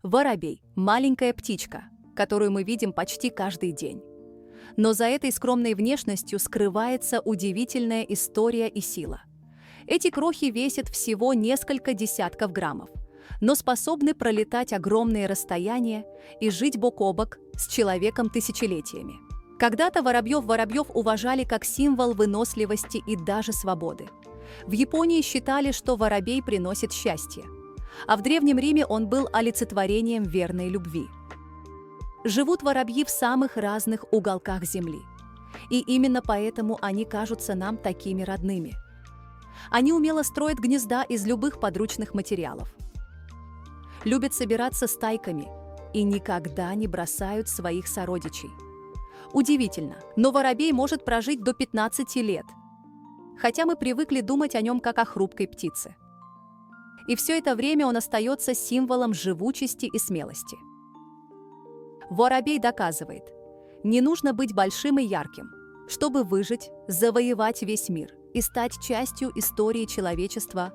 Воробей – маленькая птичка, которую мы видим почти каждый день. Но за этой скромной внешностью скрывается удивительная история и сила. Эти крохи весят всего несколько десятков граммов, но способны пролетать огромные расстояния и жить бок о бок с человеком тысячелетиями. Когда-то воробьев уважали как символ выносливости и даже свободы. В Японии считали, что воробей приносит счастье, а в Древнем Риме он был олицетворением верной любви. Живут воробьи в самых разных уголках Земли, и именно поэтому они кажутся нам такими родными. Они умело строят гнезда из любых подручных материалов, любят собираться стайками и никогда не бросают своих сородичей. Удивительно, но воробей может прожить до 15 лет, хотя мы привыкли думать о нем как о хрупкой птице. И все это время он остается символом живучести и смелости. Воробей доказывает, не нужно быть большим и ярким, чтобы выжить, завоевать весь мир и стать частью истории человечества